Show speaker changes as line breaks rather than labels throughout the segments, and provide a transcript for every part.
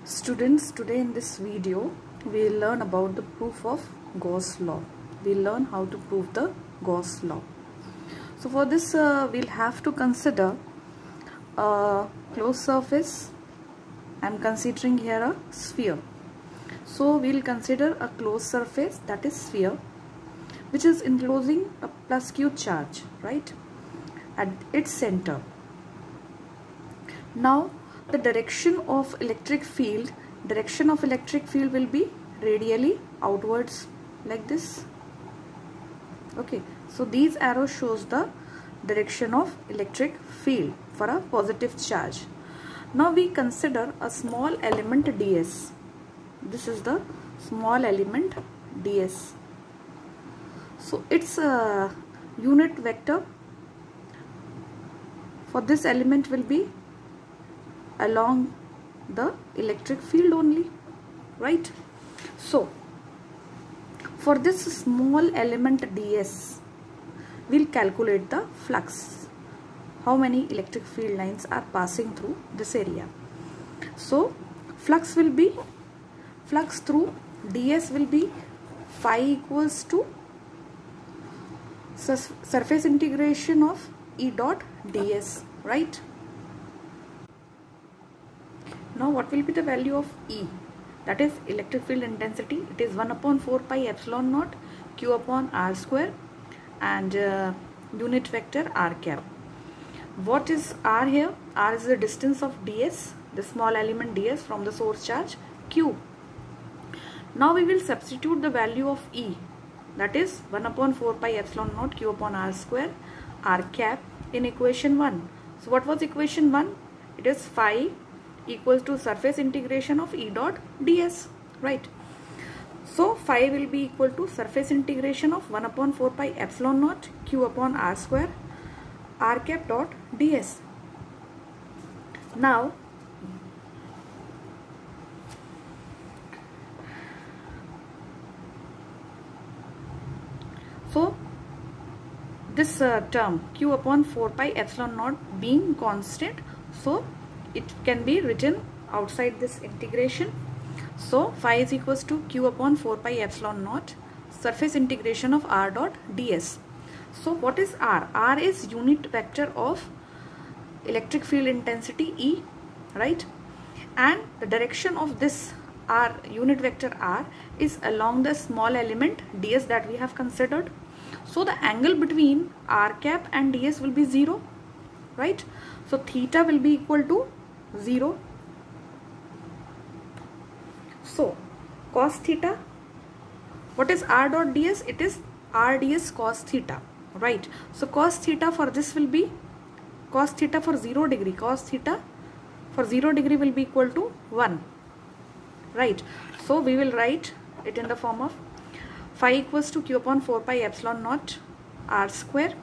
Students, today in this video we will learn about the proof of Gauss law. We will learn how to prove the Gauss law. So for this we'll have to consider a closed surface. I am considering here a sphere. So we'll consider a closed surface, that is sphere, which is enclosing a plus q charge, right, at its center. Now the direction of electric field will be radially outwards like this. Okay, so these arrows shows the direction of electric field for a positive charge. Now we consider a small element ds. This is the small element ds. So its unit vector for this element will be along the electric field only, right? So for this small element ds, we'll calculate the flux. How many electric field lines are passing through this area? So flux through ds will be phi equals to surface integration of E dot ds, right? Now what will be the value of E? That is electric field intensity. It is 1 upon 4 pi epsilon naught q upon r square and unit vector r cap. What is r here? R is the distance of ds, the small element ds from the source charge q. Now we will substitute the value of E, that is 1 upon 4 pi epsilon naught q upon r square r cap in equation 1. So what was equation 1? It is phi equals to surface integration of E dot ds, right? So phi will be equal to surface integration of 1 upon 4 pi epsilon naught q upon r square r cap dot ds. Now so this term q upon 4 pi epsilon naught being constant, so it can be written outside this integration. So phi is equals to q upon 4 pi epsilon naught surface integration of r dot ds. So what is r? R is unit vector of electric field intensity E, right? And the direction of this r, unit vector r, is along the small element ds that we have considered. So the angle between r cap and ds will be 0, right? So theta will be equal to 0. So cos theta, what is r dot ds? It is r ds cos theta, right? So cos theta for this will be cos theta for 0 degree. Cos theta for 0 degree will be equal to 1, right? So we will write it in the form of phi equals to q upon 4 pi epsilon naught r square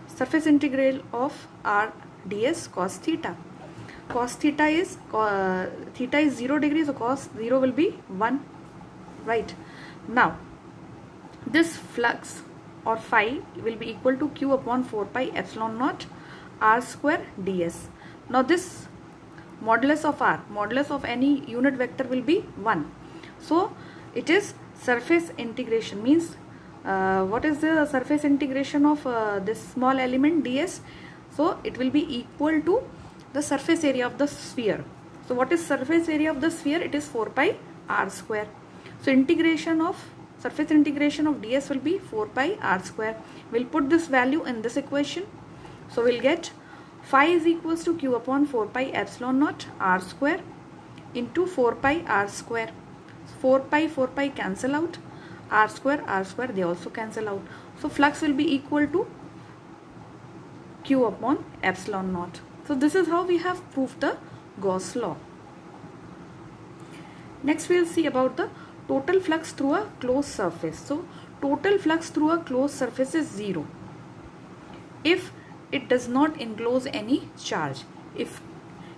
surface integral of r ds cos theta. Cos theta is theta is 0 degree, so cos 0 will be 1, right? Now this flux or phi will be equal to q upon 4 pi epsilon naught r square ds. Now this modulus of r, modulus of any unit vector will be 1. So it is surface integration, means what is the surface integration of this small element ds? So it will be equal to the surface area of the sphere. So what is surface area of the sphere? It is 4 pi r square. So integration of surface integration of ds will be 4 pi r square. We'll put this value in this equation. So we'll get phi is equals to q upon 4 pi epsilon naught r square into 4 pi r square. 4 pi cancel out, r square they also cancel out. So flux will be equal to q upon epsilon naught. So this is how we have proved the Gauss law. Next we will see about the total flux through a closed surface. So total flux through a closed surface is 0 if it does not enclose any charge. If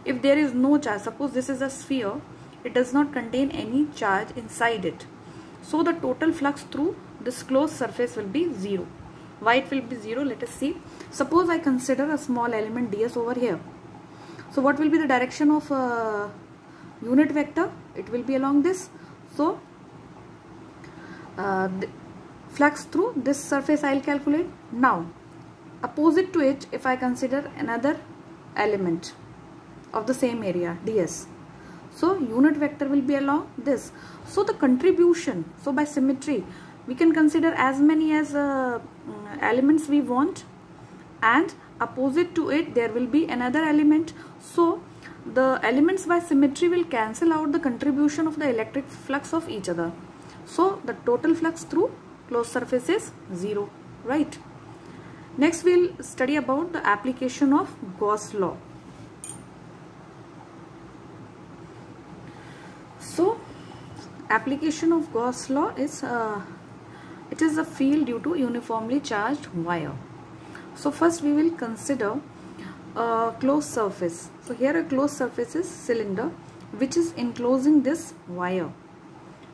there is no charge, suppose this is a sphere, it does not contain any charge inside it, so the total flux through this closed surface will be 0. Why it will be 0? Let us see. Suppose I consider a small element ds over here. So what will be the direction of unit vector? It will be along this. So flux through this surface I will calculate. Now opposite to it, if I consider another element of the same area, ds, so unit vector will be along this. So the contribution, so by symmetry we can consider as many as elements we want, and opposite to it there will be another element. So the elements by symmetry will cancel out the contribution of the electric flux of each other. So the total flux through closed surface is 0, right? Next we'll study about the application of Gauss law. So application of Gauss law is it is a field due to uniformly charged wire. So first we will consider a closed surface. So here a closed surface is cylinder which is enclosing this wire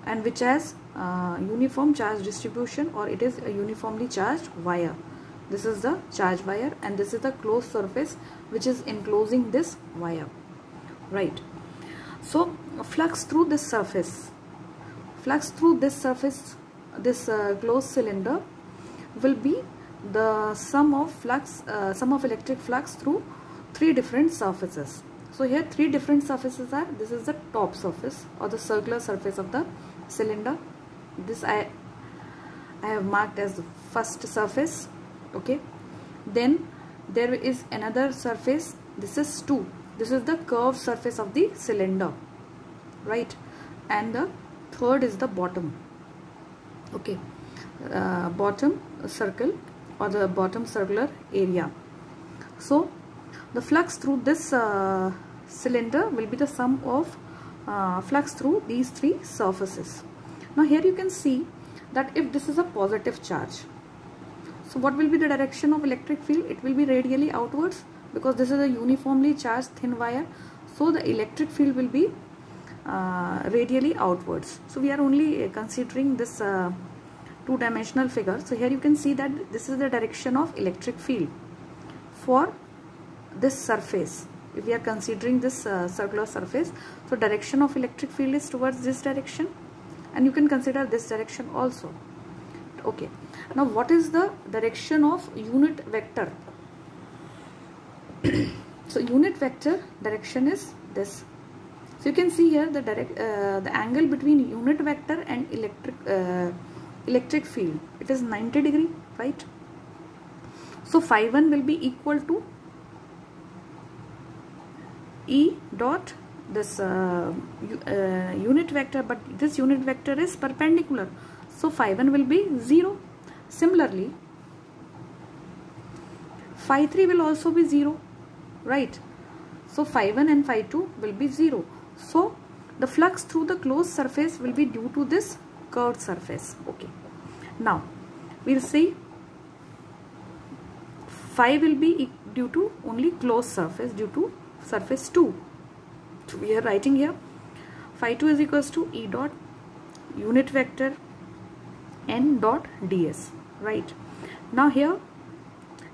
and which has uniform charge distribution, or it is a uniformly charged wire. This is the charge wire and this is the closed surface which is enclosing this wire, right? So flux through this surface, this closed cylinder will be the sum of electric flux through 3 different surfaces. So here 3 different surfaces are, this is the top surface or the circular surface of the cylinder. This I have marked as the first surface, okay. Then there is another surface, this is 2, this is the curved surface of the cylinder, right? And the third is the bottom, okay, bottom circle or the bottom circular area. So the flux through this cylinder will be the sum of flux through these 3 surfaces. Now here you can see that if this is a positive charge, so what will be the direction of electric field? It will be radially outwards, because this is a uniformly charged thin wire. So the electric field will be radially outwards. So we are only considering this 2-dimensional figure. So here you can see that this is the direction of electric field for this surface. If we are considering this circular surface, so direction of electric field is towards this direction, and you can consider this direction also, okay. Now what is the direction of unit vector? So unit vector direction is this. So you can see here the angle between unit vector and electric field, it is 90 degree, right? So phi 1 will be equal to E dot this unit vector, but this unit vector is perpendicular, so phi 1 will be 0. Similarly phi 3 will also be 0, right? So phi 1 and phi 2 will be 0. So the flux through the closed surface will be due to this curved surface, okay. Now we'll see phi will be due to only closed surface, due to surface 2. So we are writing here phi 2 is equals to E dot unit vector n dot ds, right? Now here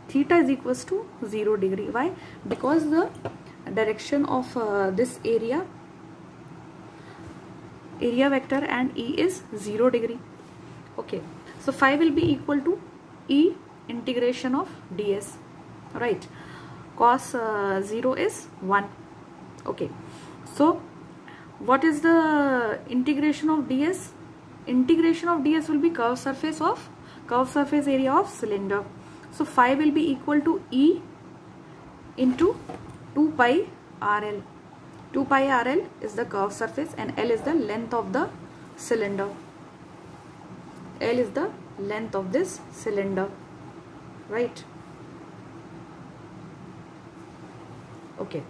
theta is equals to 0 degree. Why? Because the direction of this area vector and E is 0 degree, okay. So phi will be equal to E integration of ds, right? Cos 0 is 1, okay. So what is the integration of ds? Integration of ds will be curved surface area of cylinder. So phi will be equal to E into 2 pi RL. 2 pi RL is the curved surface and L is the length of the cylinder. L is the length of this cylinder, right? Okay.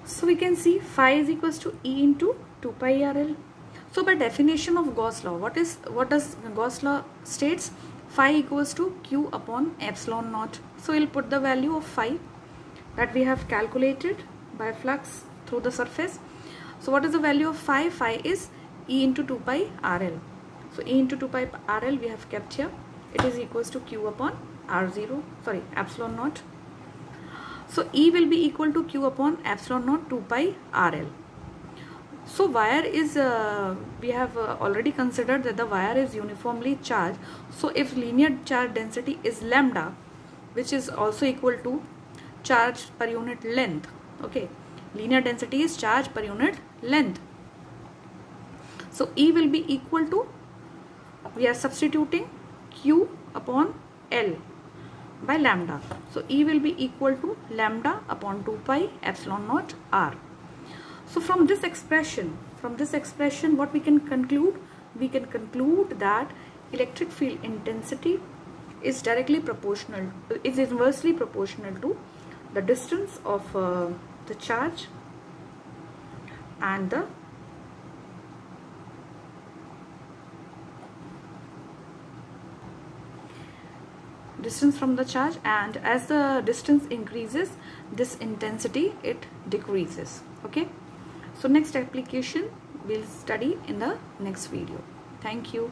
So we can see phi is equals to E into 2 pi RL. So by definition of Gauss law, what does Gauss law states? Phi equals to Q upon epsilon naught. So we'll put the value of phi that we have calculated by flux through the surface. So what is the value of phi? Phi is E into 2 pi RL. So E into 2 pi RL we have kept here. it is equals to Q upon R0, sorry, epsilon naught. So E will be equal to Q upon epsilon naught 2 pi RL. So wire is, we have already considered that the wire is uniformly charged. So if linear charge density is lambda, which is also equal to charge per unit length, okay, linear density is charge per unit length. So E will be equal to, we are substituting Q upon L by lambda. So E will be equal to lambda upon 2 pi epsilon naught R. So from this expression, what we can conclude? We can conclude that electric field intensity is directly proportional, is inversely proportional to the distance of the charge and the distance from the charge, and as the distance increases, this intensity, it decreases. Okay, so next application we'll study in the next video. Thank you.